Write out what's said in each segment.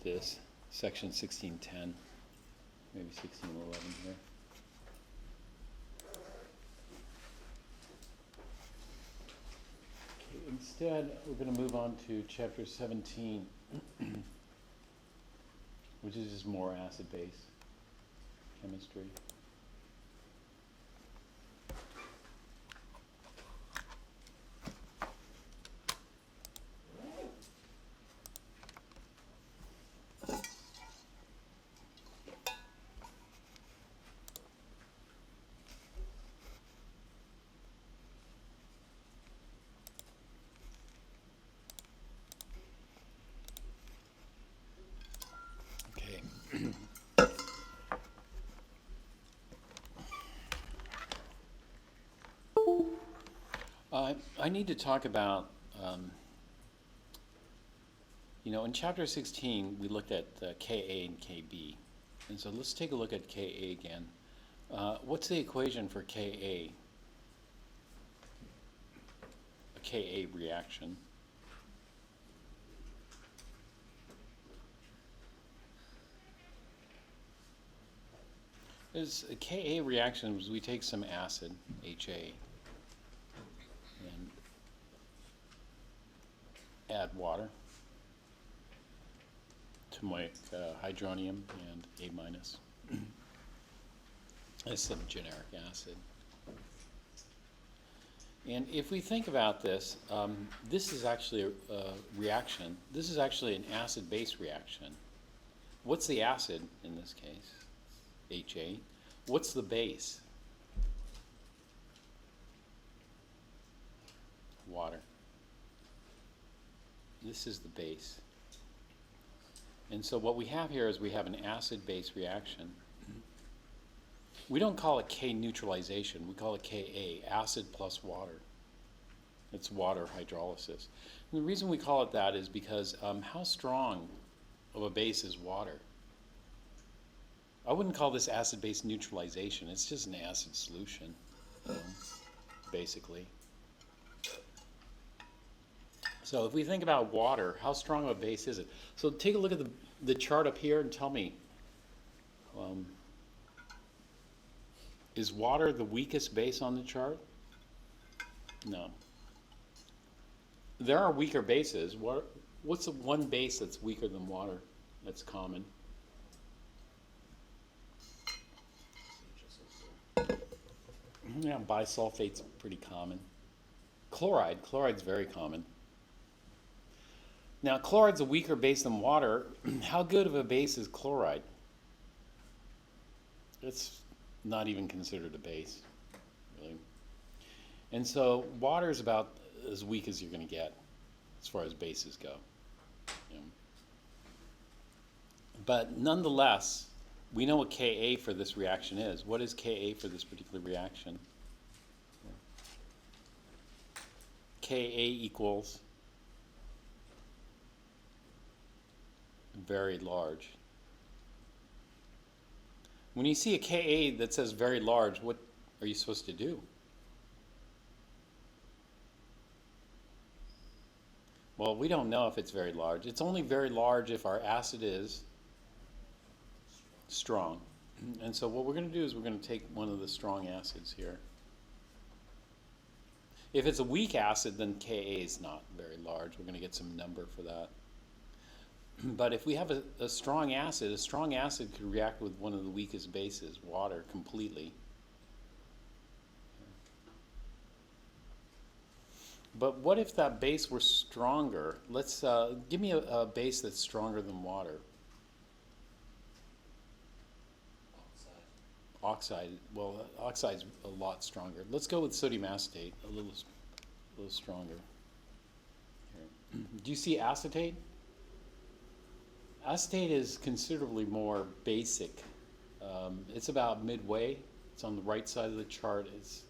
this, section 1610, maybe 1611 here. Okay, instead, we're going to move on to chapter 17, which is just more acid-base chemistry. I need to talk about, in chapter 16, we looked at Ka and Kb. And so let's take a look at Ka again. What's the equation for Ka? A Ka reaction. Is a Ka reaction is we take some acid, Ha, and add water to make hydronium and A minus. That's some generic acid. And if we think about this, this is actually a reaction. This is actually an acid-base reaction. What's the acid in this case? Ha. What's the base? Water. This is the base. And so what we have here is we have an acid-base reaction. We don't call it K neutralization. We call it Ka, acid plus water. It's water hydrolysis. And the reason we call it that is because how strong of a base is water? I wouldn't call this acid-base neutralization. It's just an acid solution, basically. So if we think about water, how strong of a base is it? So take a look at the chart up here and tell me, is water the weakest base on the chart? No. There are weaker bases. What's the one base that's weaker than water that's common? Yeah, bisulfate's pretty common. Chloride's very common. Now, chloride's a weaker base than water. How good of a base is chloride? It's not even considered a base, really. And so water is about as weak as you're going to get as far as bases go. But nonetheless, we know what Ka for this reaction is. What is Ka for this particular reaction? Ka equals very large. When you see a Ka that says very large, what are you supposed to do? Well, we don't know if it's very large. It's only very large if our acid is strong. And so what we're going to do is we're going to take one of the strong acids here. If it's a weak acid, then Ka is not very large. We're going to get some number for that. But if we have a strong acid could react with one of the weakest bases, water, completely. But what if that base were stronger? Let's give me a base that's stronger than water. Oxide. Well, oxide's a lot stronger. Let's go with sodium acetate, a little stronger. Here. Do you see acetate? Acetate is considerably more basic. It's about midway. It's on the right side of the chart. Its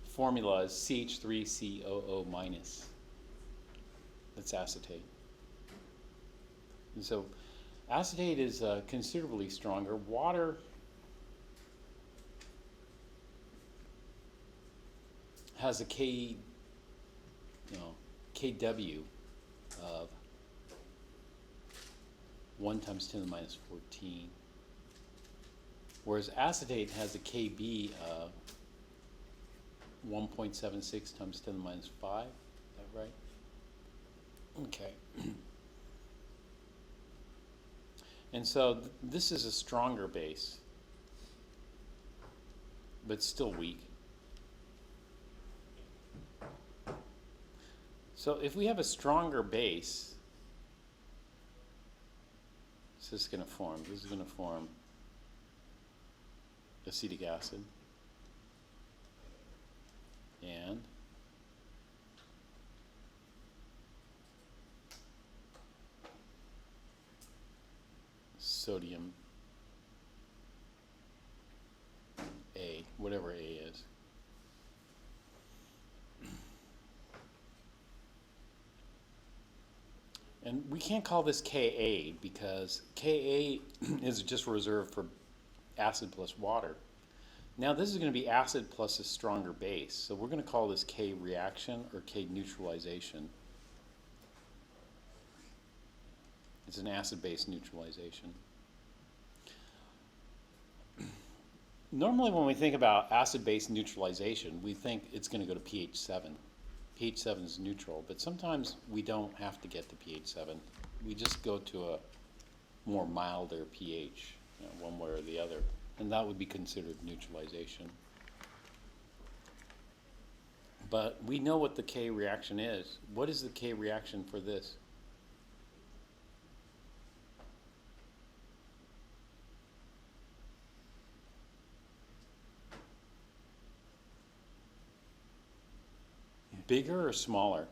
formula is CH3COO minus. That's acetate. And so acetate is considerably stronger. Water has a KW of 1 times 10 to the minus 14. Whereas acetate has a Kb of 1.76 times 10 to the minus 5. Is that right? Okay. And so this is a stronger base, but still weak. So if we have a stronger base, what's this going to form? This is going to form acetic acid and sodium A, whatever A is. And we can't call this Ka because Ka is just reserved for acid plus water. Now this is going to be acid plus a stronger base, so we're going to call this K reaction or K neutralization. It's an acid-base neutralization. Normally when we think about acid-base neutralization, we think it's going to go to pH 7. pH 7 is neutral, but sometimes we don't have to get to pH 7. We just go to a more milder pH, one way or the other, and that would be considered neutralization. But we know what the K reaction is. What is the K reaction for this? Bigger or smaller?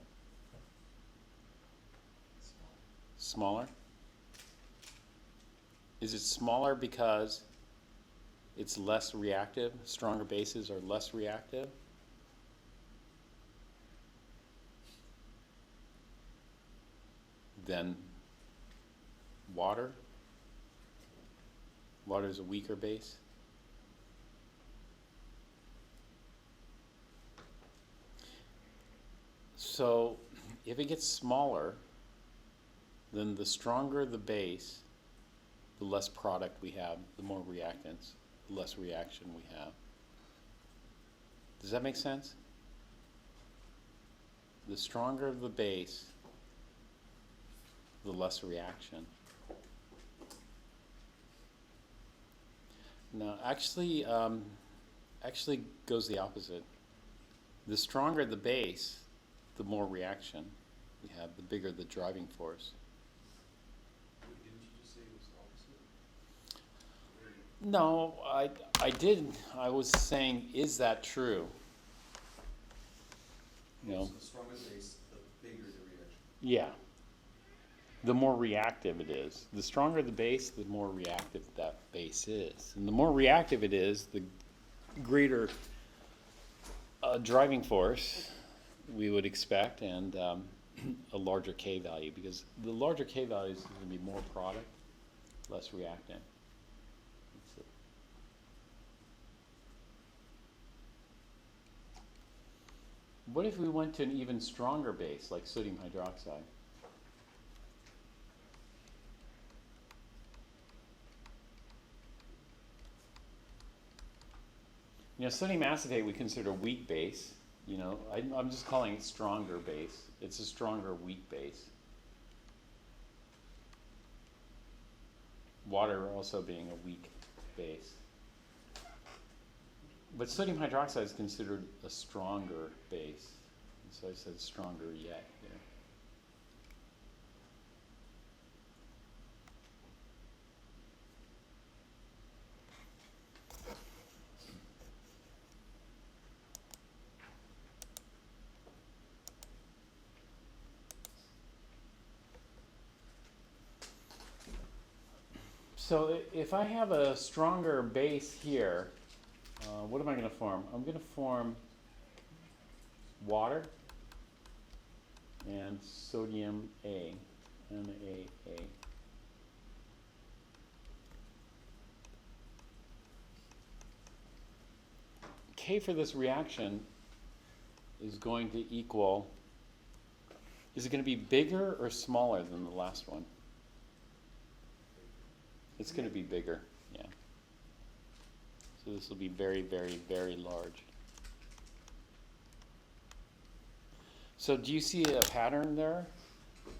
Smaller? Is it smaller because it's less reactive? Stronger bases are less reactive? Than water? Water is a weaker base? So if it gets smaller, then the stronger the base, the less product we have, the more reactants, the less reaction we have. Does that make sense? The stronger the base, the less reaction. No, actually goes the opposite. The stronger the base, the more reaction we have, the bigger the driving force. Didn't you just say it was opposite? No, I did. I was saying, is that true? You know, So the stronger the base, the bigger the reaction. yeah. The more reactive it is. The stronger the base, the more reactive that base is. And the more reactive it is, the greater driving force we would expect, and a larger K value, because the larger K value is going to be more product, less reactant. What if we went to an even stronger base, like sodium hydroxide? You know, sodium acetate we consider a weak base. You know, I'm just calling it stronger base. It's a stronger weak base. Water also being a weak base. But sodium hydroxide is considered a stronger base. So I said stronger yet here. So if I have a stronger base here, what am I going to form? I'm going to form water and sodium A, NaA. K for this reaction is going to equal, is it going to be bigger or smaller than the last one? It's going to be bigger, yeah. So this will be very, very, very large. So do you see a pattern there,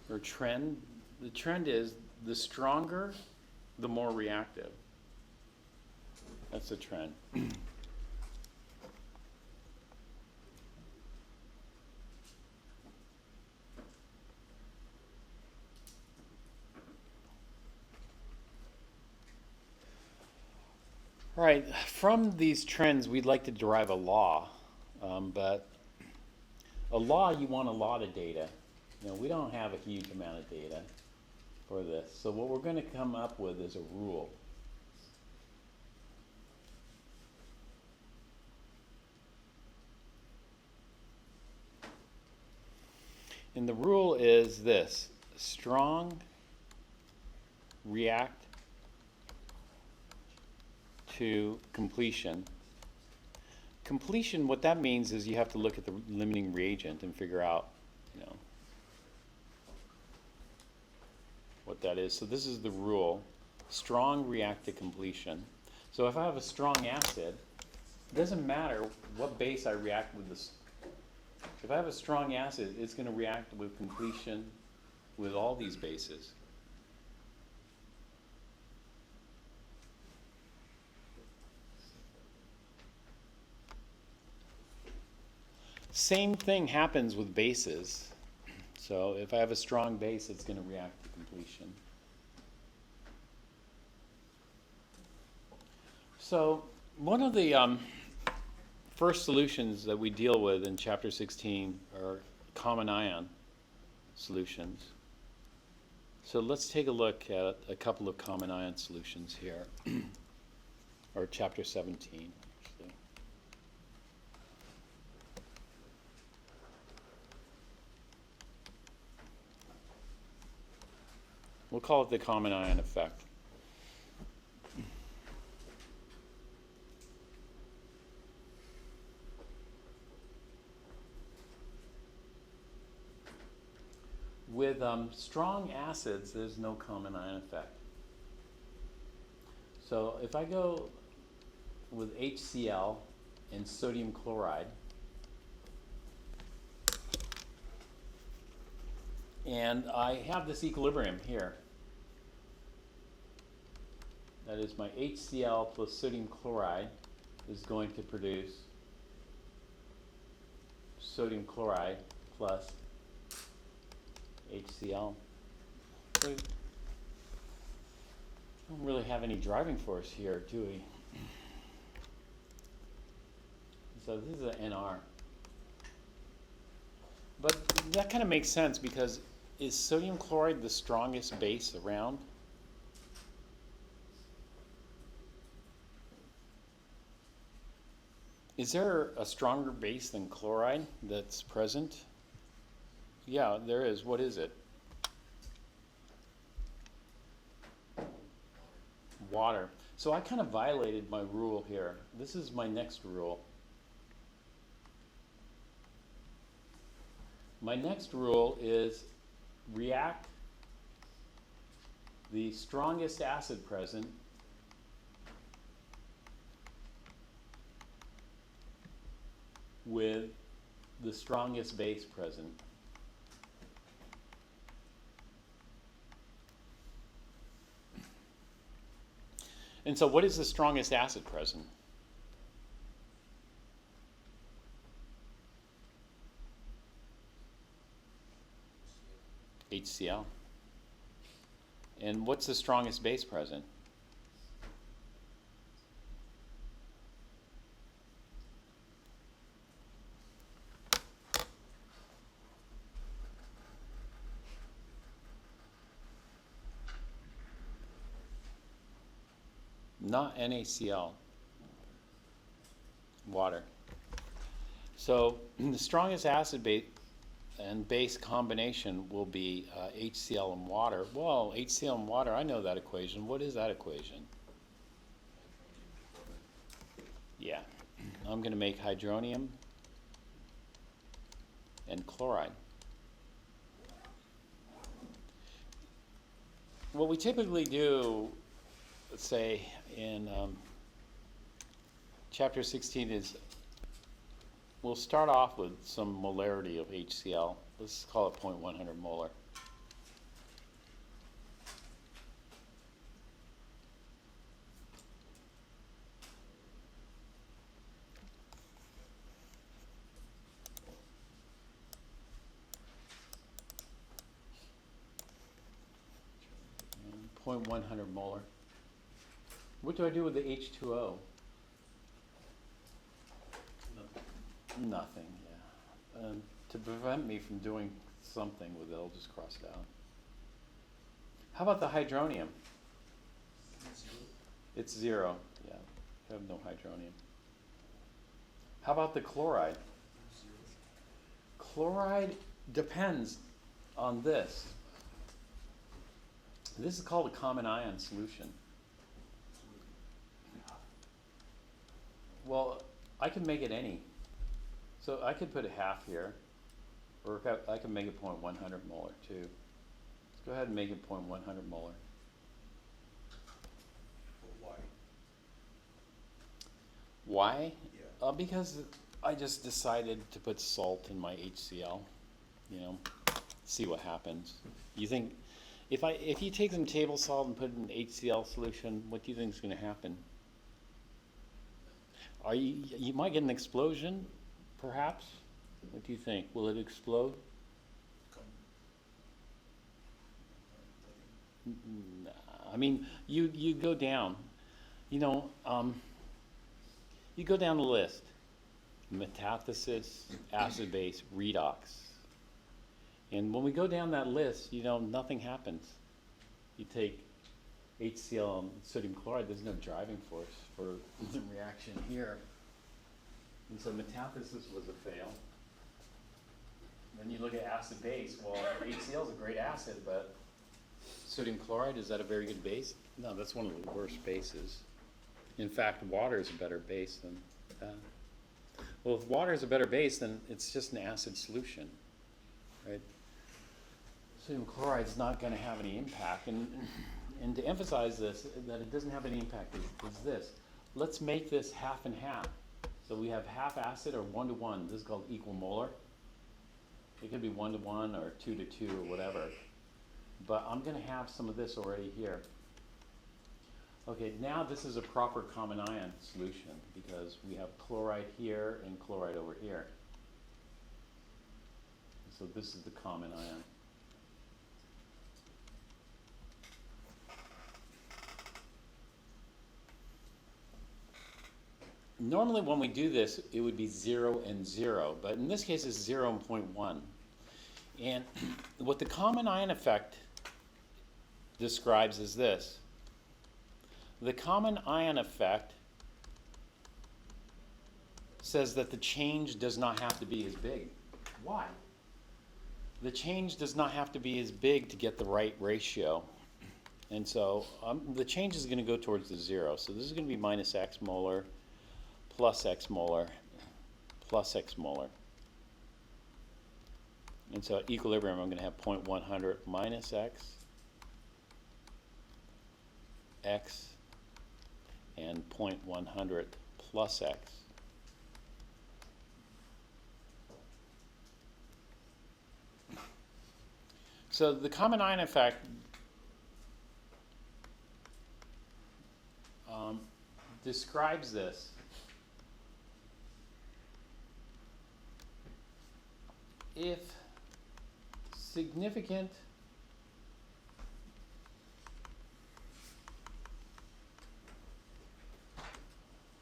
or trend? The trend is the stronger, the more reactive. That's the trend. All right, from these trends, we'd like to derive a law, but a law, you want a lot of data. You know, we don't have a huge amount of data for this. So what we're going to come up with is a rule. And the rule is this: strong react to completion. Completion, what that means is you have to look at the limiting reagent and figure out, you know, what that is. So this is the rule: strong react to completion. So if I have a strong acid, it doesn't matter what base I react with this. If I have a strong acid, it's going to react with completion with all these bases. Same thing happens with bases. So if I have a strong base, it's going to react to completion. So one of the first solutions that we deal with in chapter 16 are common ion solutions. So let's take a look at a couple of common ion solutions here, or chapter 17, actually. We'll call it the common ion effect. With strong acids, there's no common ion effect. So if I go with HCl and sodium chloride, and I have this equilibrium here. That is, my HCl plus sodium chloride is going to produce sodium chloride plus HCl. So we don't really have any driving force here, do we? So this is an NR. But that kind of makes sense, because is sodium chloride the strongest base around? Is there a stronger base than chloride that's present? Yeah, there is. What is it? Water. So I kind of violated my rule here. This is my next rule. My next rule is react the strongest acid present with the strongest base present. And so what is the strongest acid present? HCl. And what's the strongest base present? Not NaCl, water. So the strongest acid base and base combination will be HCl and water. Well, HCl and water, I know that equation. What is that equation? Yeah, I'm going to make hydronium and chloride. What we typically do say in chapter 16 is, we'll start off with some molarity of HCl. Let's call it 0.100 molar. And 0.100 molar. What do I do with the H2O? Nothing, yeah. To prevent me from doing something with it, I'll just cross it out. How about the hydronium? It's 0, yeah. I have no hydronium. How about the chloride? Chloride depends on this. This is called a common ion solution. Well, I can make it any. So I could put a half here, or I can make it 0.100 molar too. Let's go ahead and make it 0.100 molar. But why? Why? Yeah. Because I just decided to put salt in my HCl, you know, see what happens. You think, if you take some table salt and put it in an HCl solution, what do you think is going to happen? You might get an explosion, perhaps? What do you think? Will it explode? Nah. I mean, you go down, you know, you go down the list. Metathesis, acid base, redox. And when we go down that list, you know, nothing happens. You take HCl and sodium chloride, there's no driving force for the reaction here. And so metathesis was a fail. Then you look at acid base, well, HCl is a great acid, but sodium chloride, is that a very good base? No, that's one of the worst bases. In fact, water is a better base than that. Well, if water is a better base, then it's just an acid solution, right? Sodium chloride is not going to have any impact. And to emphasize this, that it doesn't have any impact, is this. Let's make this half and half. So we have half acid or 1 to 1. This is called equal molar. It could be 1 to 1 or 2 to 2 or whatever. But I'm going to have some of this already here. Okay, now this is a proper common ion solution because we have chloride here and chloride over here. So this is the common ion. Normally when we do this, it would be 0 and 0, but in this case it's 0 and 0.1. And what the common ion effect describes is this. The common ion effect says that the change does not have to be as big. Why? The change does not have to be as big to get the right ratio. And so the change is going to go towards the 0. So this is going to be minus x molar, plus x molar, plus x molar. And so at equilibrium, I'm going to have 0.100 minus x, and 0.100 plus x. So the common ion effect describes this. If significant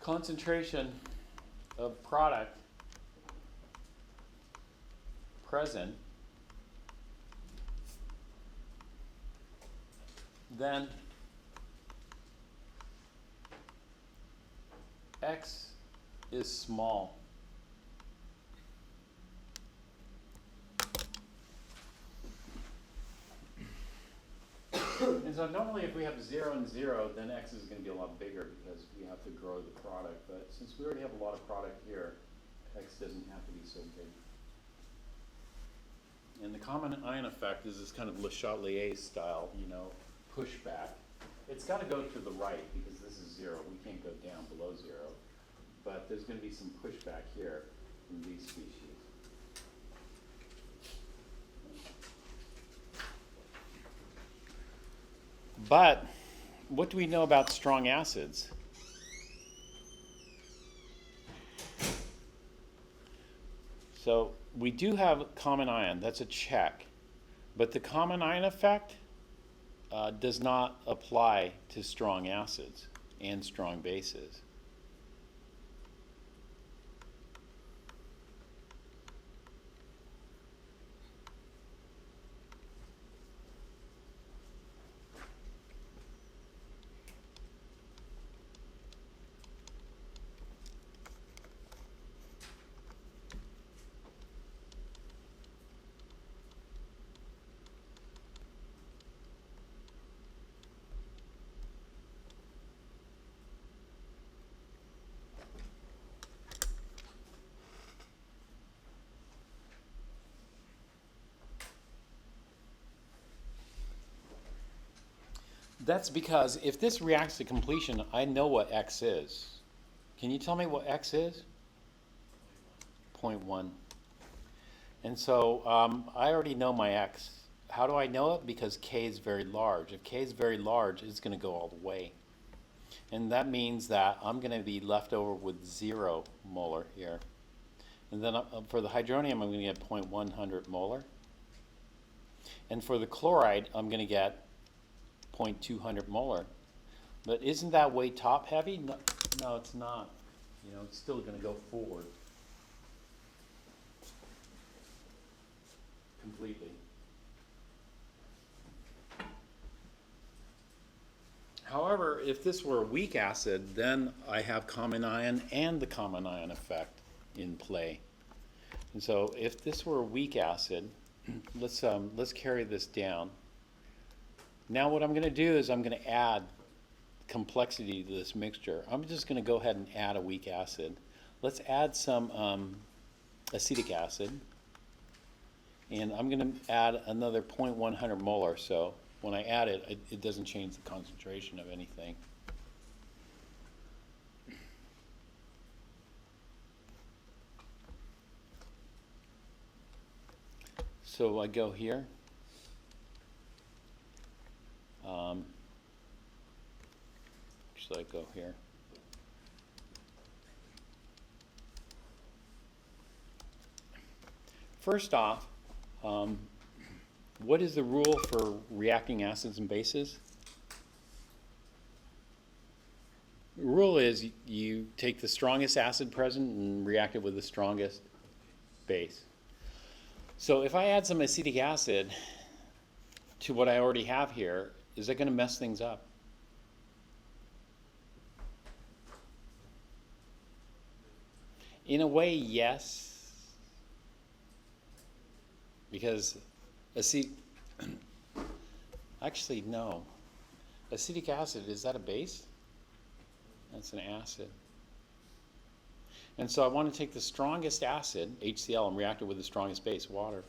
concentration of product present, then x is small. And so normally if we have 0 and 0, then x is going to be a lot bigger because we have to grow the product. But since we already have a lot of product here, x doesn't have to be so big. And the common ion effect is this kind of Le Chatelier style, you know, pushback It's got to go to the right because this is 0. We can't go down below 0. But there's going to be some pushback here from these species. But what do we know about strong acids? So we do have common ion. That's a check. But the common ion effect does not apply to strong acids and strong bases. That's because if this reacts to completion, I know what X is. Can you tell me what X is? 0.1. And so I already know my X. How do I know it? Because K is very large. If K is very large, it's going to go all the way. And that means that I'm going to be left over with 0 molar here. And then for the hydronium, I'm going to get 0.100 molar. And for the chloride, I'm going to get 0.200 molar. But isn't that way top heavy? No, no, it's not. You know, it's still going to go forward completely. However, if this were a weak acid, then I have common ion and the common ion effect in play. And so if this were a weak acid, let's carry this down. Now what I'm going to do is I'm going to add complexity to this mixture. I'm just going to go ahead and add a weak acid. Let's add some acetic acid. And I'm going to add another 0.100 molar. So when I add it, it doesn't change the concentration of anything. So I go here. Actually, I go here. First off, what is the rule for reacting acids and bases? The rule is you take the strongest acid present and react it with the strongest base. So if I add some acetic acid to what I already have here, is that going to mess things up? In a way, yes. Because actually, no. Acetic acid, is that a base? That's an acid. And so I want to take the strongest acid, HCl, and react it with the strongest base, water.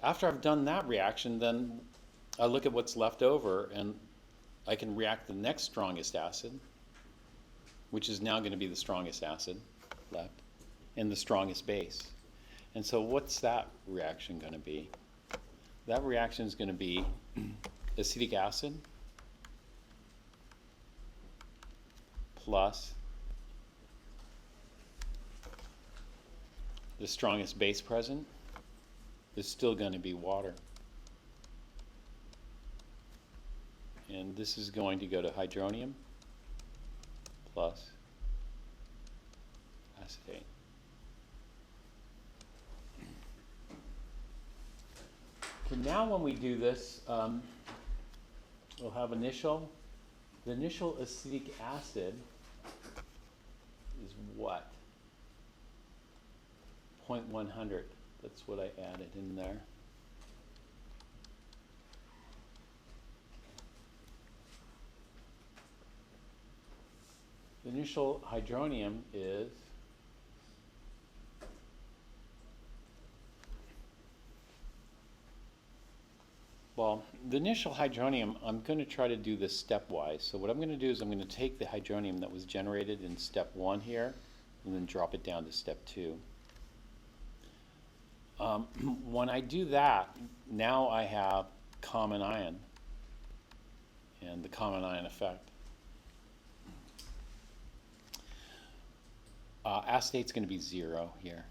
After I've done that reaction, then I look at what's left over, and I can react the next strongest acid, which is now going to be the strongest acid left, and the strongest base. And so what's that reaction going to be? That reaction is going to be acetic acid plus the strongest base present is still going to be water. And this is going to go to hydronium plus acetate. Okay, now when we do this, we'll have initial. The initial acetic acid is what? 0.100. That's what I added in there. The initial hydronium is the initial hydronium, I'm going to try to do this stepwise. So what I'm going to do is I'm going to take the hydronium that was generated in step 1 here and then drop it down to step 2. When I do that, now I have common ion and the common ion effect. Acetate's going to be 0 here.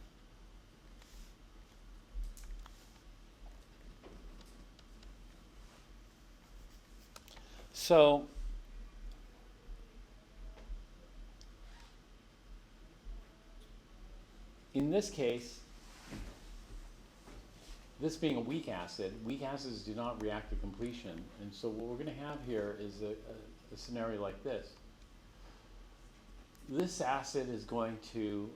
So in this case, this being a weak acids do not react to completion. And so what we're going to have here is a scenario like this. This acid is going to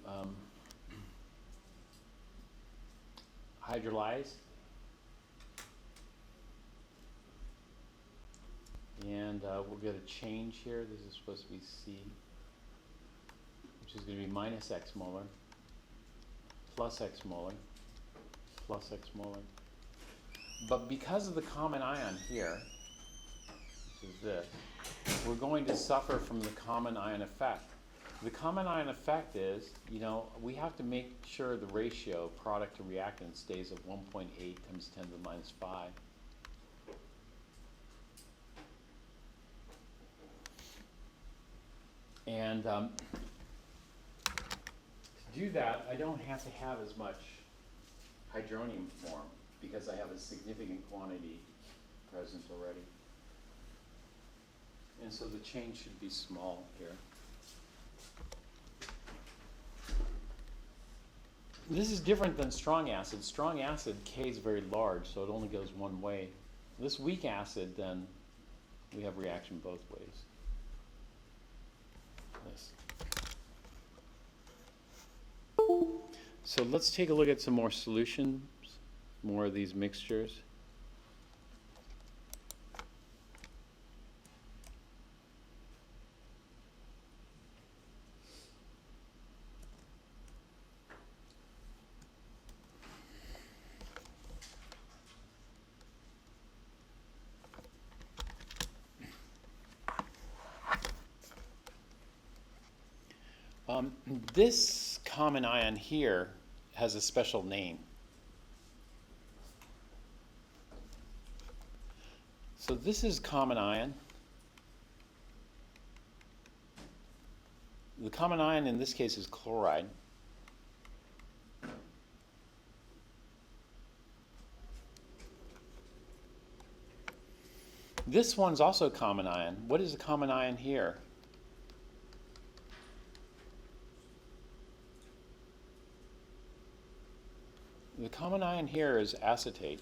hydrolyze. And we'll get a change here. This is supposed to be C, which is going to be minus X molar, plus X molar, plus X molar. But because of the common ion here, which is this, we're going to suffer from the common ion effect. The common ion effect is, we have to make sure the ratio product to reactant stays at 1.8 times 10 to the minus 5. And to do that, I don't have to have as much hydronium formed because I have a significant quantity present already. And so the change should be small here. This is different than strong acid. Strong acid, K is very large, so it only goes one way. This weak acid, then, we have reaction both ways. This. So let's take a look at some more solutions, more of these mixtures. This common ion here has a special name. So this is common ion. The common ion in this case is chloride. This one's also common ion. What is a common ion here? The common ion here is acetate.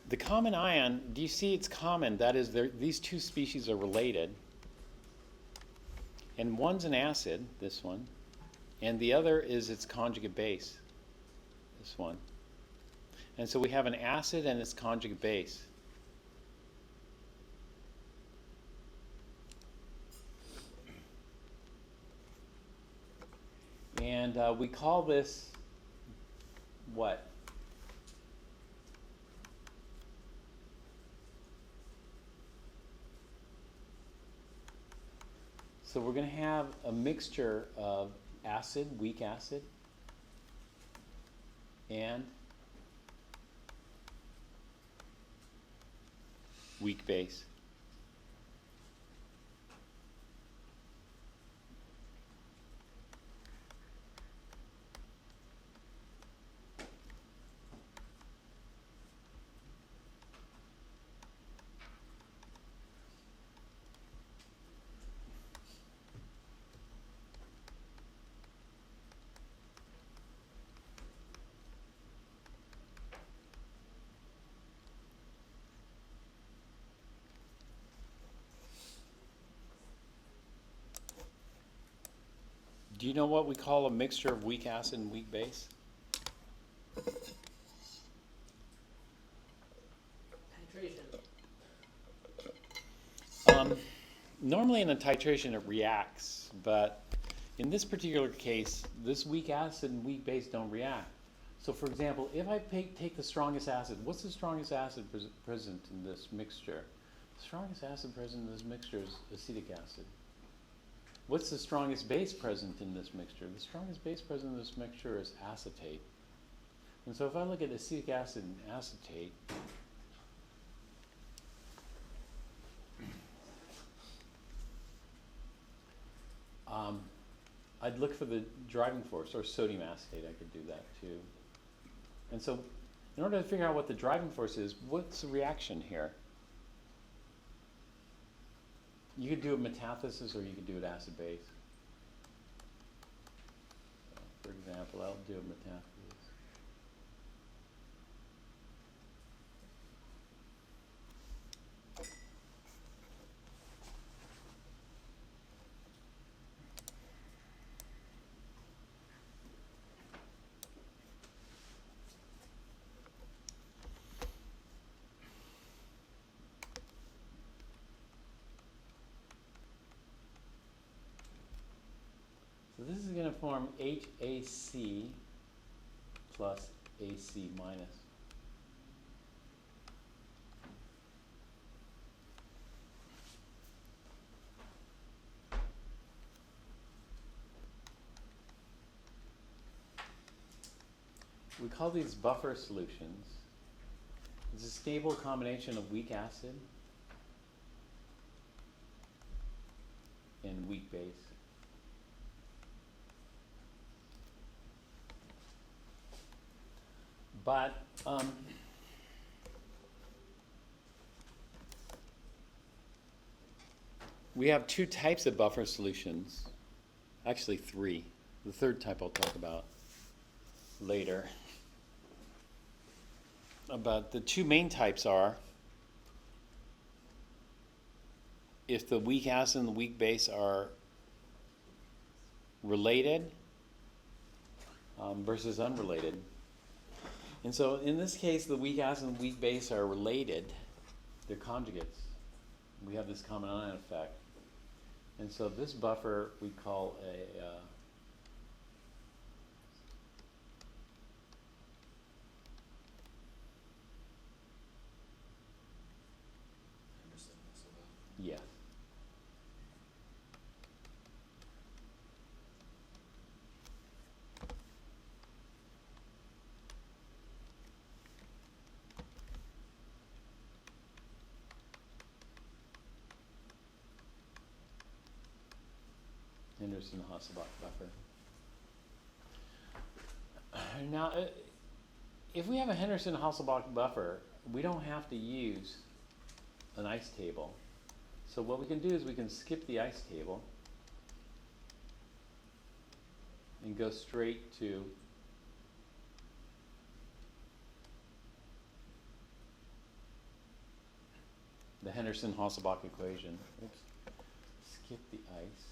The common ion, do you see it's common? That is, these two species are related. And one's an acid, this one, and the other is its conjugate base, this one. And so we have an acid and its conjugate base. And we call this what? So we're going to have a mixture of acid, weak acid, and weak base. Do you know what we call a mixture of weak acid and weak base? Titration. Normally in a titration it reacts, but In this particular case, this weak acid and weak base don't react. So for example, if I take the strongest acid, what's the strongest acid present in this mixture? The strongest acid present in this mixture is acetic acid. What's the strongest base present in this mixture? The strongest base present in this mixture is acetate. And so if I look at acetic acid and acetate, I'd look for the driving force, or sodium acetate, I could do that too. And so in order to figure out what the driving force is, what's the reaction here? You could do it metathesis or you could do it acid-base. So for example, I'll do it metathesis. So this is going to form HAC plus AC minus. We call these buffer solutions. It's a stable combination of weak acid and weak base. But we have two types of buffer solutions, actually three. The third type I'll talk about later. But the two main types are if the weak acid and the weak base are related versus unrelated. And so in this case, the weak acid and weak base are related. They're conjugates. We have this common ion effect. And so this buffer we call a yes. Henderson-Hasselbalch buffer. Now, if we have a Henderson-Hasselbalch buffer, we don't have to use an ice table. So what we can do is we can skip the ice table and go straight to the Henderson-Hasselbalch equation. Oops. Skip the ice.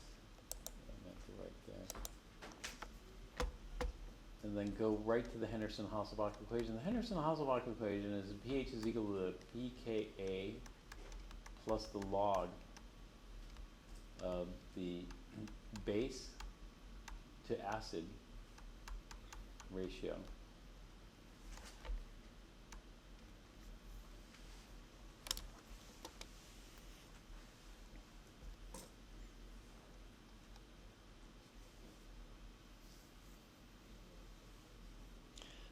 I meant to write that. And then go right to the Henderson-Hasselbalch equation. The Henderson-Hasselbalch equation is pH is equal to pKa plus the log of the base to acid ratio.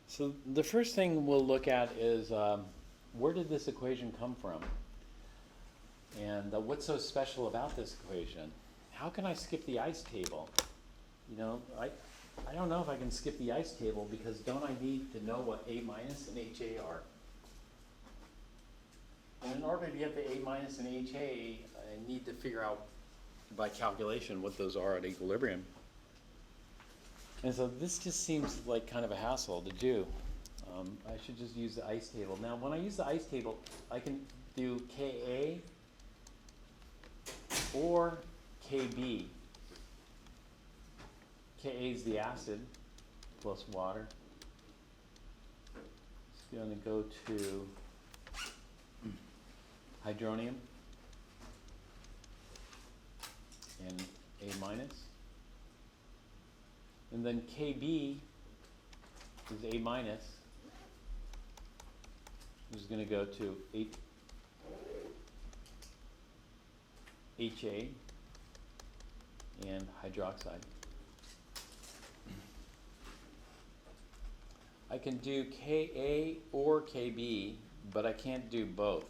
So the first thing we'll look at is where did this equation come from? And what's so special about this equation? How can I skip the ice table? You know, I don't know if I can skip the ice table because don't I need to know what A minus and HA are? And in order to get the A minus and HA, I need to figure out by calculation what those are at equilibrium. And so this just seems like kind of a hassle to do. I should just use the ice table. Now, when I use the ice table, I can do Ka or Kb. Ka is the acid plus water. It's going to go to hydronium and A minus. And then KB is A minus, is going to go to HA and hydroxide. I can do Ka or Kb, but I can't do both.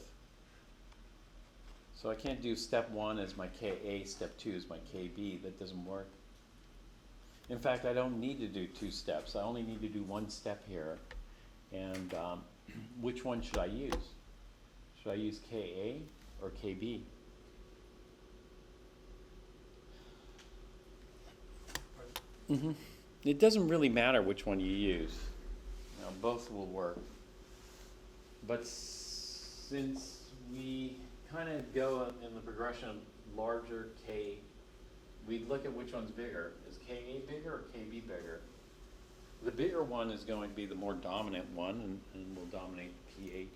So I can't do step 1 as my Ka, step 2 as my Kb. That doesn't work. In fact, I don't need to do 2 steps. I only need to do 1 step here. And which one should I use? Should I use Ka or Kb? It doesn't really matter which one you use. You know, both will work. But since we kind of go in the progression of larger K, we look at which one's bigger. Is Ka bigger or Kb bigger? The bigger one is going to be the more dominant one and will dominate pH.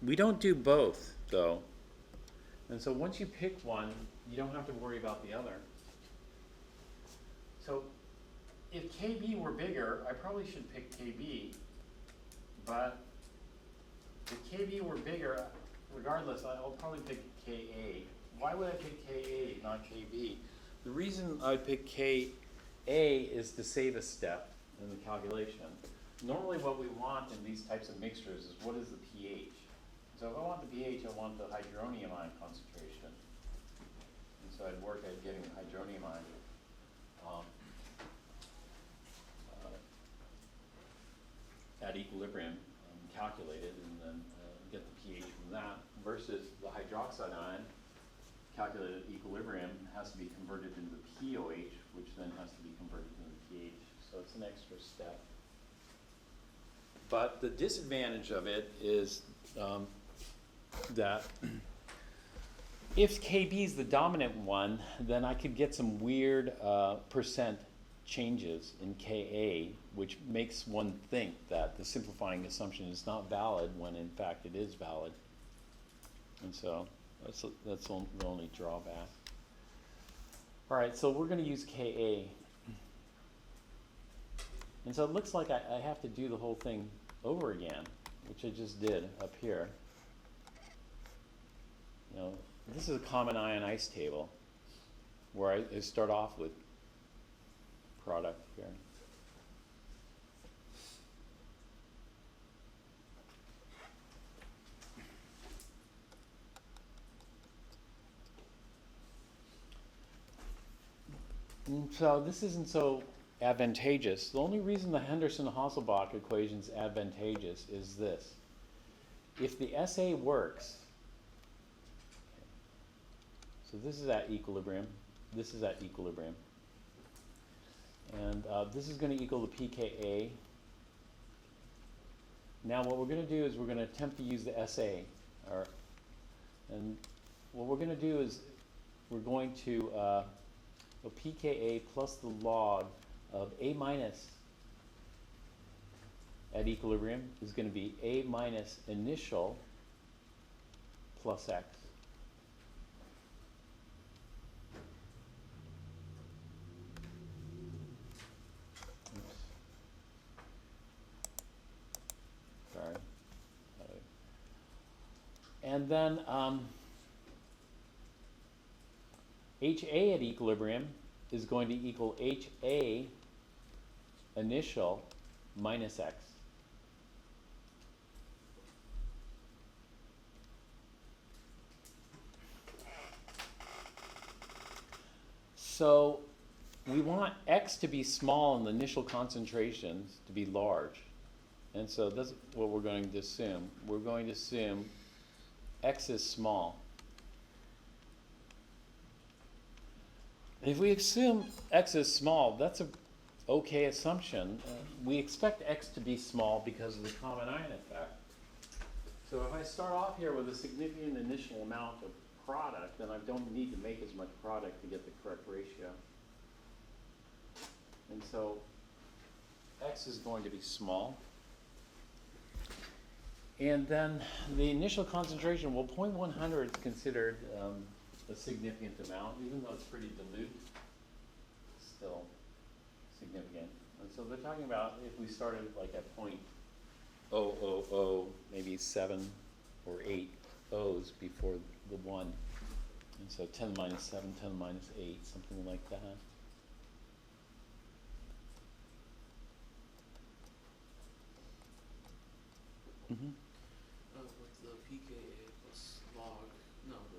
We don't do both, though. And so once you pick one, you don't have to worry about the other. So if Kb were bigger, I probably should pick Kb. But if Kb were bigger, regardless, I'll probably pick Ka. Why would I pick Ka, not Kb? The reason I pick Ka is to save a step in the calculation. Normally what we want in these types of mixtures is what is the pH. So if I want the pH, I want the hydronium ion concentration. And so I'd work at getting the hydronium ion at equilibrium calculated, and then get the pH from that, versus the hydroxide ion calculated at equilibrium has to be converted into the POH, which then has to be converted into the pH. So it's an extra step. But the disadvantage of it is that if KB is the dominant one, then I could get some weird percent changes in Ka, which makes one think that the simplifying assumption is not valid when in fact it is valid. And so that's the only drawback. All right, so we're going to use Ka. And so it looks like I have to do the whole thing over again, which I just did up here. You know, this is a common ion ice table where I start off with product here. And so this isn't so advantageous. The only reason the Henderson-Hasselbalch equation is advantageous is this. If the SA works, so this is at equilibrium, this is at equilibrium, and this is going to equal the pKa. Now what we're going to do is we're going to attempt to use the SA. And what we're going to do is we're going to pKa plus the log of A minus at equilibrium is going to be A minus initial plus X. Oops. Sorry. And then HA at equilibrium is going to equal HA initial minus X. So we want X to be small and the initial concentrations to be large. And so that's what we're going to assume. We're going to assume X is small. If we assume X is small, that's an okay assumption. We expect X to be small because of the common ion effect. So if I start off here with a significant initial amount of product, then I don't need to make as much product to get the correct ratio. And so X is going to be small. And then the initial concentration, well, 0.100 is considered a significant amount, even though it's pretty dilute, still significant. And so they're talking about if we started like at 0.000, maybe 7 or 8 O's before the 1. And so 10 minus 7, 10 minus 8, something like that. Mm-hmm. Like the pKa plus log, no, the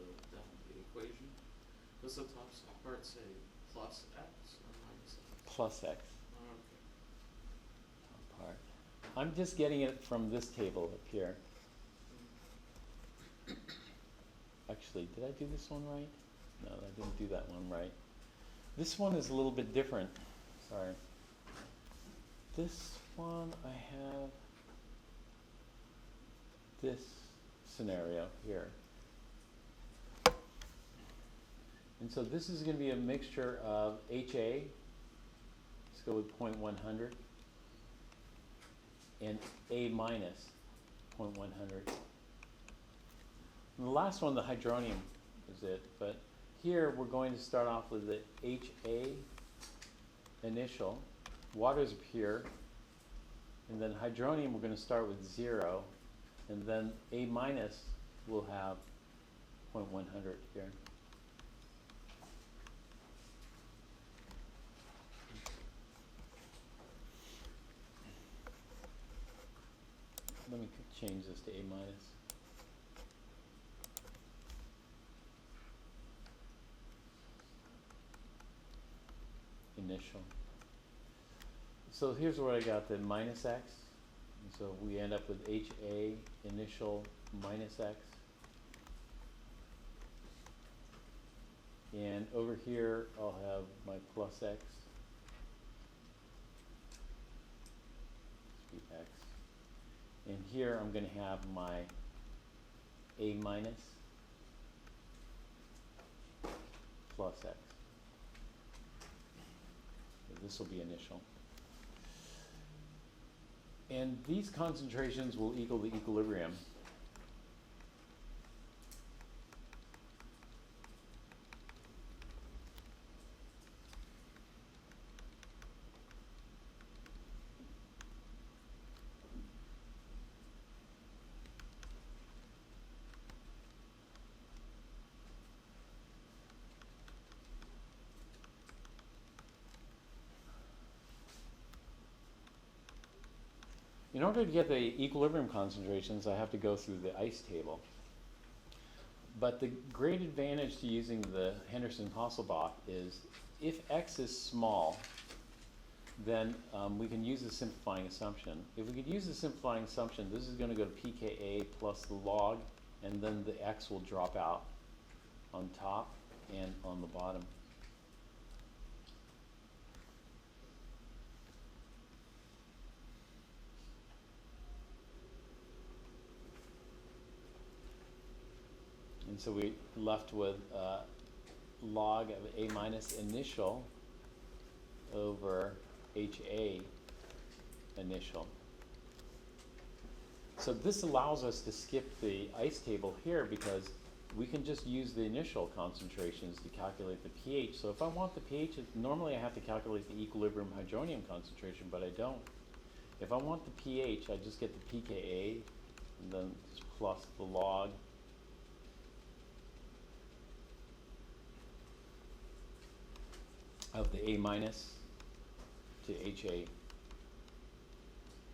equation. Does the top part say plus x or minus x? Plus x. Oh, okay. Top part. I'm just getting it from this table up here. Actually, did I do this one right? No, I didn't do that one right. This one is a little bit different. Sorry. This one I have this scenario here. And so this is going to be a mixture of HA, let's go with 0.100, and A minus 0.100. And the last one, the hydronium, is it. But here we're going to start off with the HA initial. Water's up here. And then hydronium, we're going to start with 0. And then A minus will have 0.100 here. Let me change this to A minus. Initial. So here's where I got the minus x. And so we end up with HA initial minus x. And over here I'll have my plus x. This be x. And here I'm going to have my A minus plus x. So this will be initial. And these concentrations will equal the equilibrium. In order to get the equilibrium concentrations, I have to go through the ice table. But the great advantage to using the Henderson-Hasselbalch is if x is small, then we can use the simplifying assumption. If we could use the simplifying assumption, this is going to go to pKa plus the log, and then the x will drop out on top and on the bottom. And so we left with log of A minus initial over HA initial. So this allows us to skip the ice table here because we can just use the initial concentrations to calculate the pH. So if I want the pH, normally I have to calculate the equilibrium hydronium concentration, but I don't. If I want the pH, I just get the pKa and then just plus the log of the A minus to HA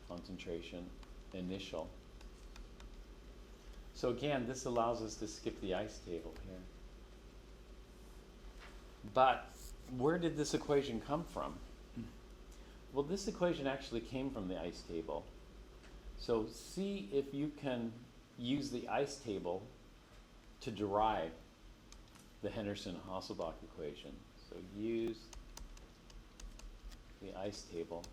concentration initial. So again, this allows us to skip the ice table here. But where did this equation come from? Well, this equation actually came from the ice table. So see if you can use the ice table to derive the Henderson-Hasselbalch equation. So use the ice table.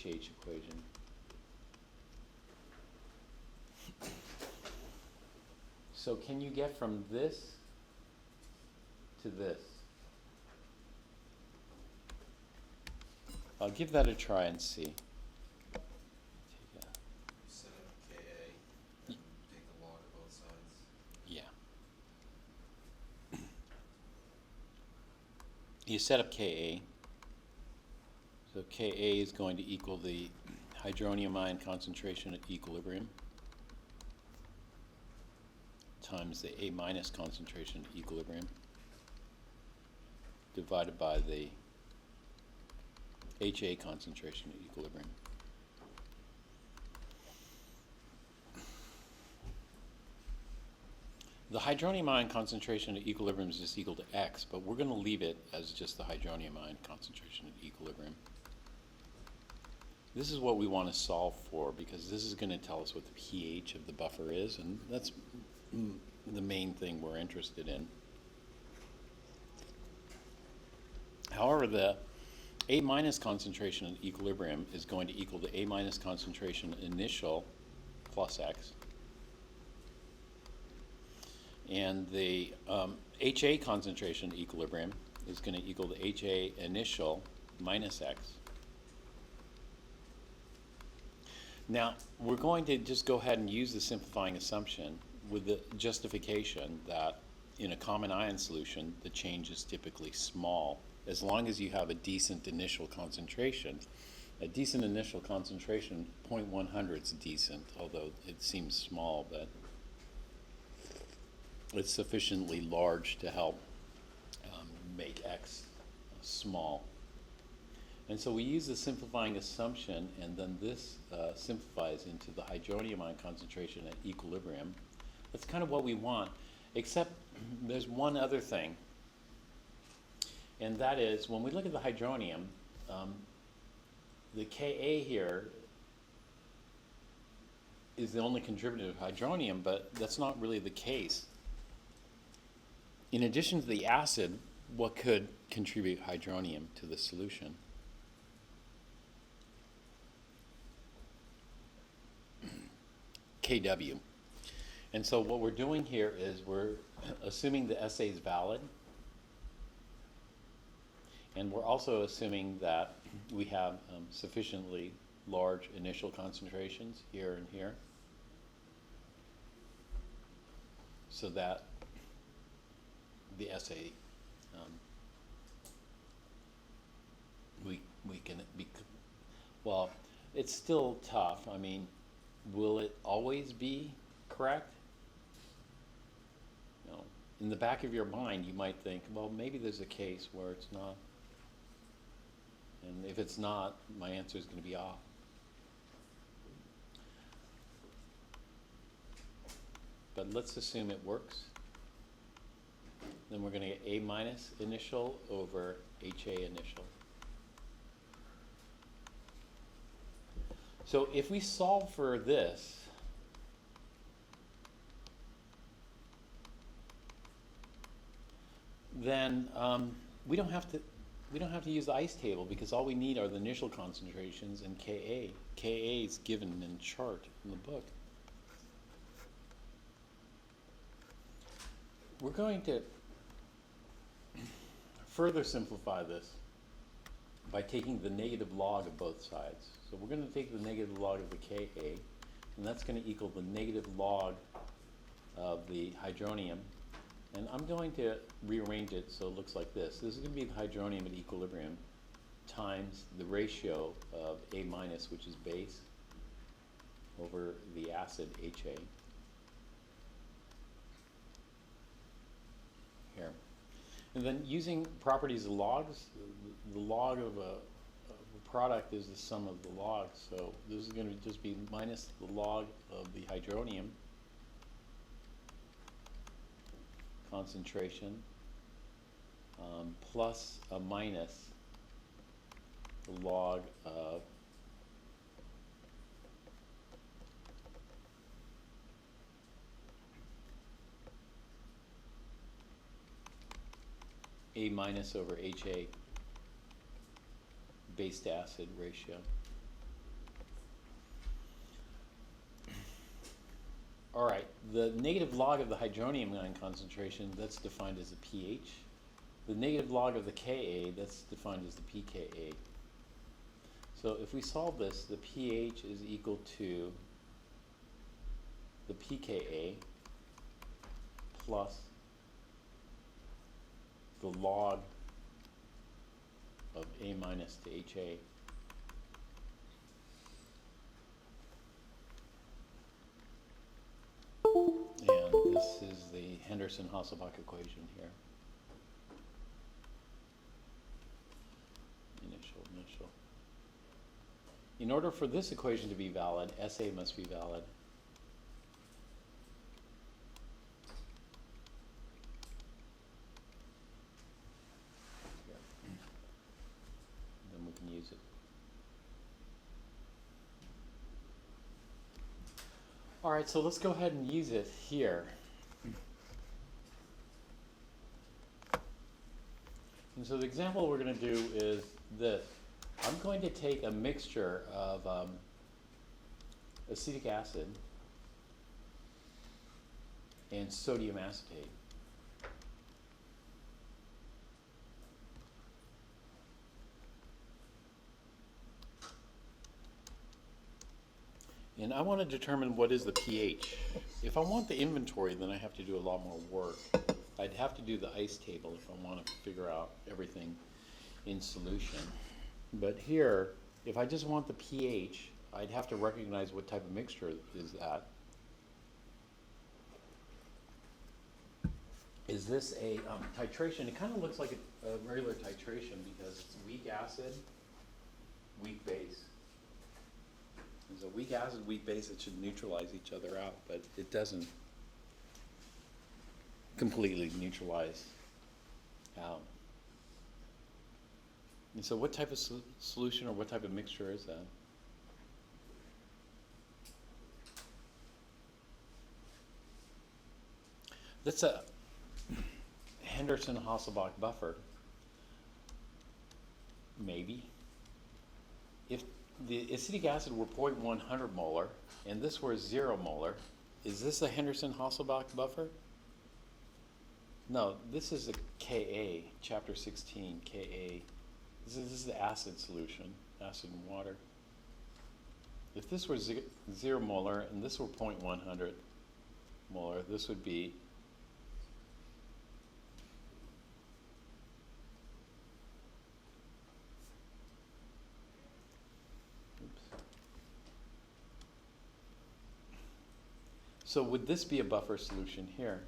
HH equation. So can you get from this to this? I'll give that a try and see. Take Set up KA and take the log of both sides. yeah. You set up Ka. So Ka is going to equal the hydronium ion concentration at equilibrium times the A minus concentration at equilibrium divided by the HA concentration at equilibrium. The hydronium ion concentration at equilibrium is just equal to X, but we're going to leave it as just the hydronium ion concentration at equilibrium. This is what we want to solve for because this is going to tell us what the pH of the buffer is, and that's the main thing we're interested in. However, the A minus concentration at equilibrium is going to equal the A minus concentration initial plus X. And the HA concentration at equilibrium is going to equal the HA initial minus X. Now, we're going to just go ahead and use the simplifying assumption with the justification that in a common ion solution, the change is typically small, as long as you have a decent initial concentration. A decent initial concentration, 0.100 is decent, although it seems small, but it's sufficiently large to help make X small. And so we use the simplifying assumption, and then this simplifies into the hydronium ion concentration at equilibrium. That's kind of what we want, except there's one other thing, and that is when we look at the hydronium, the Ka here is the only contributor to hydronium, but that's not really the case. In addition to the acid, what could contribute hydronium to the solution? Kw. And so what we're doing here is we're assuming the assay is valid, and we're also assuming that we have sufficiently large initial concentrations here and here, so that the assay we can be, well, it's still tough. I mean, will it always be correct? You know, in the back of your mind, you might think, well, maybe there's a case where it's not. And if it's not, my answer is going to be off. But let's assume it works. Then we're going to get A minus initial over HA initial. So if we solve for this, then we don't have to use the ice table, because all we need are the initial concentrations and Ka. Ka is given in chart in the book. We're going to further simplify this by taking the negative log of both sides. So we're going to take the negative log of the Ka, and that's going to equal the negative log of the hydronium. And I'm going to rearrange it so it looks like this. This is going to be the hydronium at equilibrium times the ratio of A minus, which is base, over the acid HA. Here. And then using properties of logs, the log of a product is the sum of the logs. So this is going to just be minus the log of the hydronium concentration plus a minus the log of A minus over HA base to acid ratio. All right, the negative log of the hydronium ion concentration, that's defined as the pH. The negative log of the Ka, that's defined as the pKa. So if we solve this, the pH is equal to the pKa plus the log of A minus to HA. And this is the Henderson-Hasselbalch equation here. Initial. In order for this equation to be valid, SA must be valid. Then we can use it. All right, so let's go ahead and use it here. And so the example we're going to do is this. I'm going to take a mixture of acetic acid and sodium acetate. And I want to determine what is the pH. If I want the inventory, then I have to do a lot more work. I'd have to do the ice table if I want to figure out everything in solution. But here, if I just want the pH, I'd have to recognize what type of mixture is that. Is this a titration? It kind of looks like a regular titration because it's weak acid, weak base. There's a weak acid, weak base that should neutralize each other out, but it doesn't completely neutralize out. And so what type of solution or what type of mixture is that? That's a Henderson-Hasselbalch buffer. Maybe. If the acetic acid were 0.100 molar and this were 0 molar, is this a Henderson-Hasselbalch buffer? No, this is a Ka, chapter 16, Ka. This is the acid solution, acid and water. If this were 0 molar and this were 0.100 molar, this would be So would this be a buffer solution here?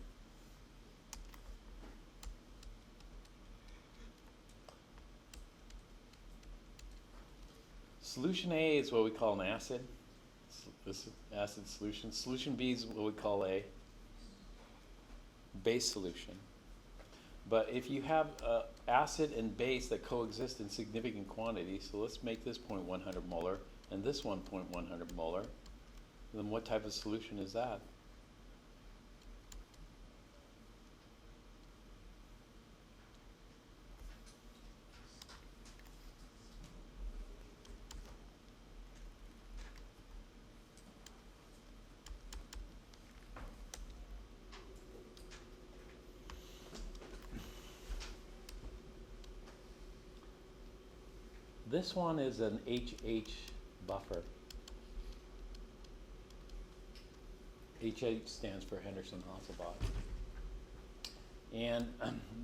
Solution A is what we call an acid. This is acid solution. Solution B is what we call a base solution. But if you have acid and base that coexist in significant quantities, so let's make this 0.100 molar and this one 0.100 molar, then what type of solution is that? This one is an HH buffer. HH stands for Henderson-Hasselbalch. And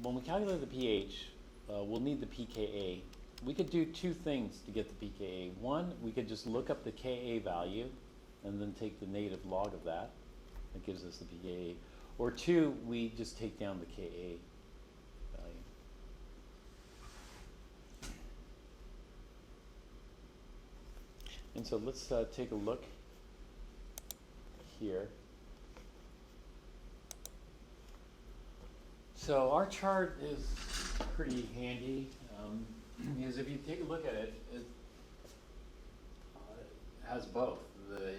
when we calculate the pH, we'll need the pKa. We could do two things to get the pKa. One, we could just look up the Ka value and then take the negative log of that. That gives us the pKa. Or two, we just take down the Ka value. And so let's take a look here. So our chart is pretty handy because if you take a look at it, it has both the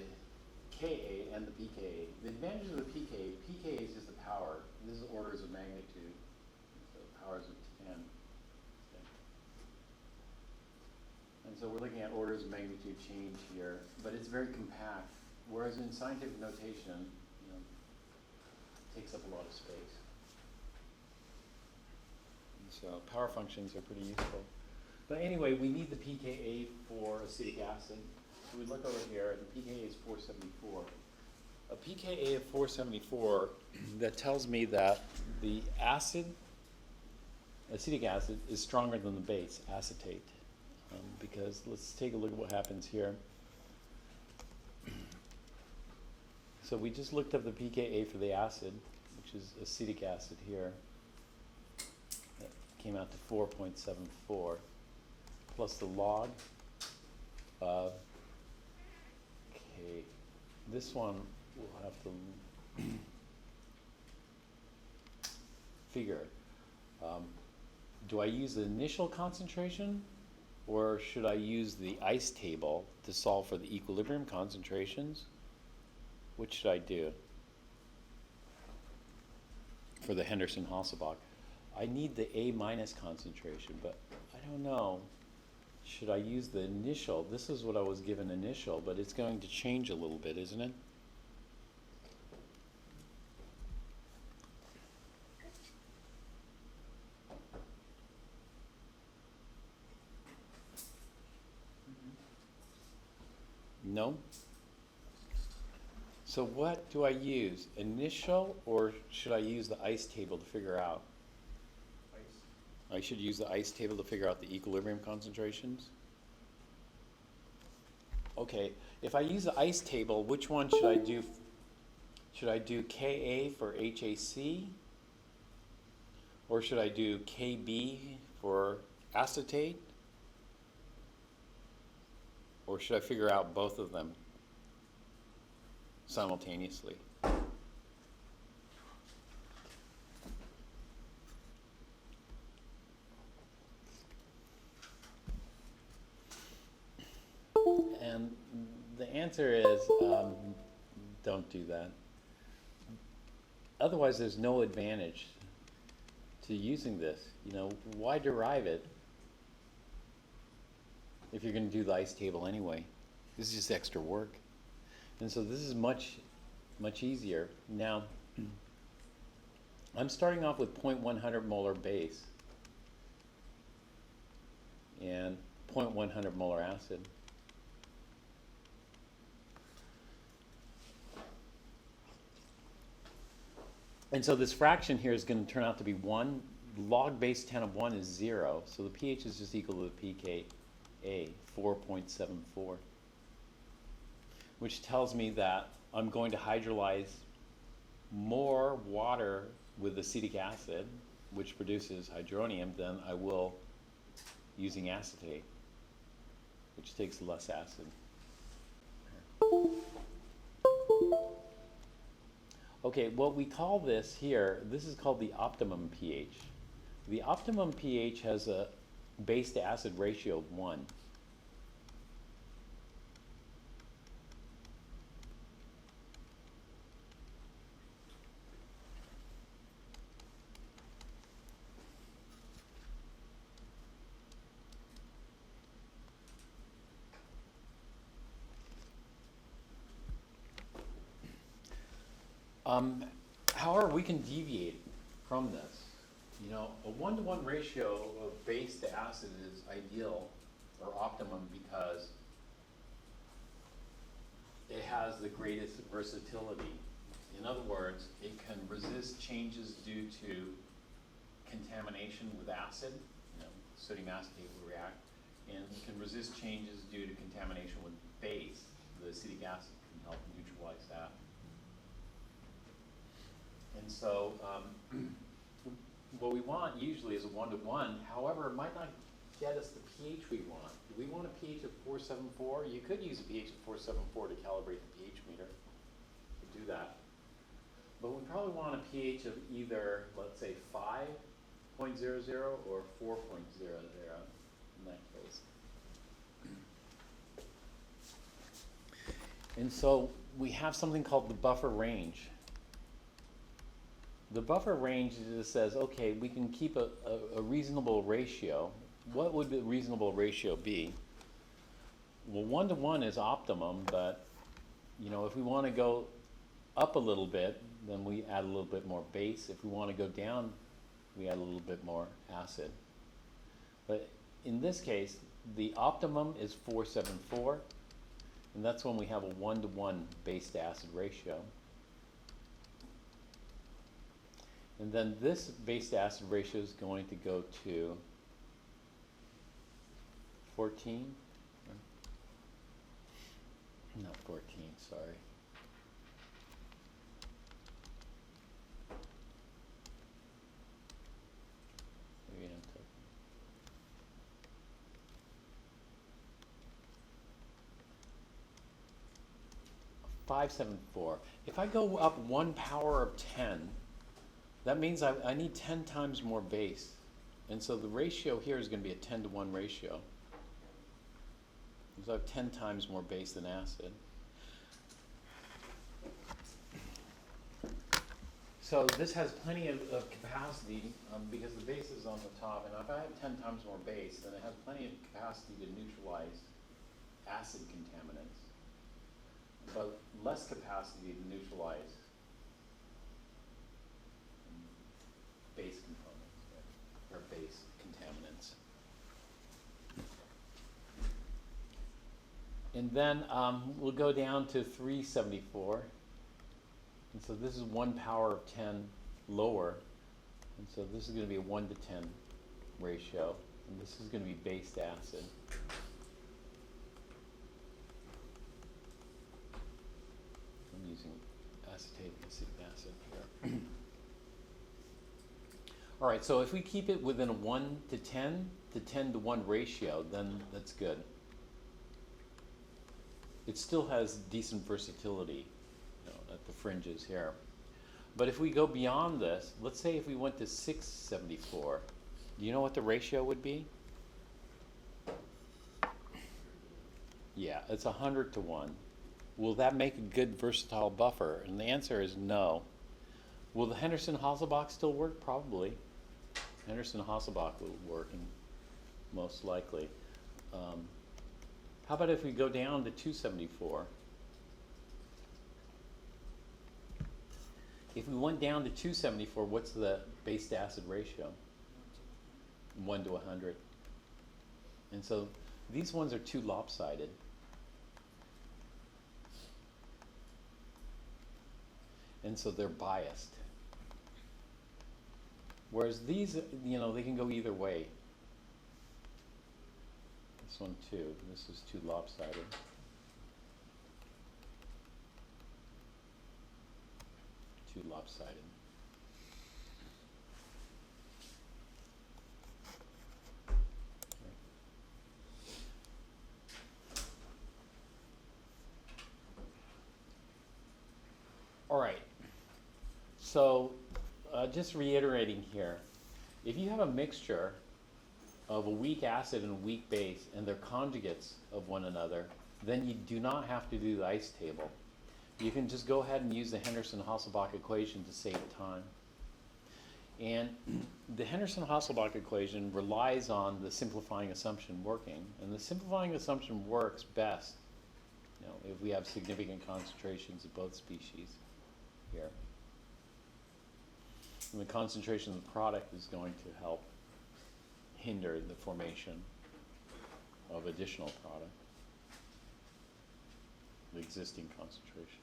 Ka and the pKa. The advantage of the pKa is just the power. This is orders of magnitude, so powers of 10. And so we're looking at orders of magnitude change here, but it's very compact. Whereas in scientific notation, takes up a lot of space. And so power functions are pretty useful. But anyway, we need the pKa for acetic acid. So we look over here, and the pKa is 474. A pKa of 474, that tells me that the acid, acetic acid, is stronger than the base, acetate. Because let's take a look at what happens here. So we just looked up the pKa for the acid, which is acetic acid here. That came out to 4.74, plus the log of, okay, this one we'll have to figure. Do I use the initial concentration, or should I use the ice table to solve for the equilibrium concentrations? Which should I do for the Henderson-Hasselbalch? I need the A minus concentration, but I don't know. Should I use the initial? This is what I was given initial, but it's going to change a little bit, isn't it? No? So what do I use? Initial, or should I use the ice table to figure out? Ice. I should use the ice table to figure out the equilibrium concentrations? Okay, if I use the ice table, which one should I do? Should I do Ka for HAC? Or should I do Kb for acetate? Or should I figure out both of them simultaneously? And the answer is don't do that. Otherwise, there's no advantage to using this. You know, why derive it if you're going to do the ice table anyway? This is just extra work. And so this is much easier. Now, I'm starting off with 0.100 molar base and 0.100 molar acid. And so this fraction here is going to turn out to be 1. Log base 10 of 1 is 0. So the pH is just equal to the pKa, 4.74. Which tells me that I'm going to hydrolyze more water with acetic acid, which produces hydronium, than I will using acetate, which takes less acid. Okay, what we call this here, this is called the optimum pH. The optimum pH has a base to acid ratio of 1. However, we can deviate from this. You know, a 1-to-1 ratio of base to acid is ideal or optimum because it has the greatest versatility. In other words, it can resist changes due to contamination with acid. You know, sodium acetate will react, and it can resist changes due to contamination with base. The acetic acid can help neutralize that. And so what we want usually is a 1-to-1. However, it might not get us the pH we want. Do we want a pH of 474? You could use a pH of 474 to calibrate the pH meter. You could do that. But we probably want a pH of either, let's say, 5.00 or 4.00 in that case. And so we have something called the buffer range. The buffer range just says, okay, we can keep a reasonable ratio. What would the reasonable ratio be? Well, 1-to-1 is optimum, but you know, if we want to go up a little bit, then we add a little bit more base. If we want to go down, we add a little bit more acid. But in this case, the optimum is 474, and that's when we have a 1-to-1 base to acid ratio. And then this base to acid ratio is going to go to 14, not 14, sorry. Maybe I'm talking. 574. If I go up 1 power of 10, that means I need 10 times more base. And so the ratio here is going to be a 10-to-1 ratio. So I have 10 times more base than acid. So this has plenty of capacity because the base is on the top. And if I have 10 times more base, then it has plenty of capacity to neutralize acid contaminants, but less capacity to neutralize base components, or base contaminants. And then we'll go down to 374. And so this is 1 power of 10 lower. And so this is going to be a 1-to-10 ratio. And this is going to be base to acid. I'm using acetate and acetic acid here. All right, so if we keep it within a 1-to-10 to 10-to-1 ratio, then that's good. It still has decent versatility, you know, at the fringes here. But if we go beyond this, let's say if we went to 674, do you know what the ratio would be? Yeah, it's 100-to-1. Will that make a good versatile buffer? And the answer is no. Will the Henderson-Hasselbalch still work? Probably. Henderson-Hasselbalch will work, and most likely. How about if we go down to 274? If we went down to 274, what's the base to acid ratio? 1 to 100. And so these ones are too lopsided. And so they're biased. Whereas these, you know, they can go either way. This one too. This is too lopsided. Too lopsided. All right. So just reiterating here, if you have a mixture of a weak acid and a weak base, and they're conjugates of one another, then you do not have to do the ice table. You can just go ahead and use the Henderson-Hasselbalch equation to save time. And the Henderson-Hasselbalch equation relies on the simplifying assumption working, and the simplifying assumption works best, you know, if we have significant concentrations of both species here. And the concentration of the product is going to help hinder the formation of additional product, the existing concentration.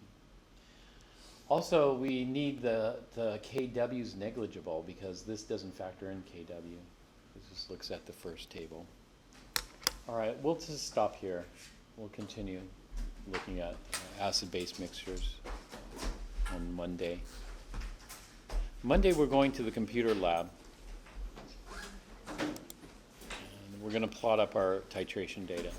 Also, we need the KW is negligible because this doesn't factor in KW. This just looks at the first table. All right, we'll just stop here. We'll continue looking at acid-base mixtures on Monday. Monday we're going to the computer lab. And we're going to plot up our titration data.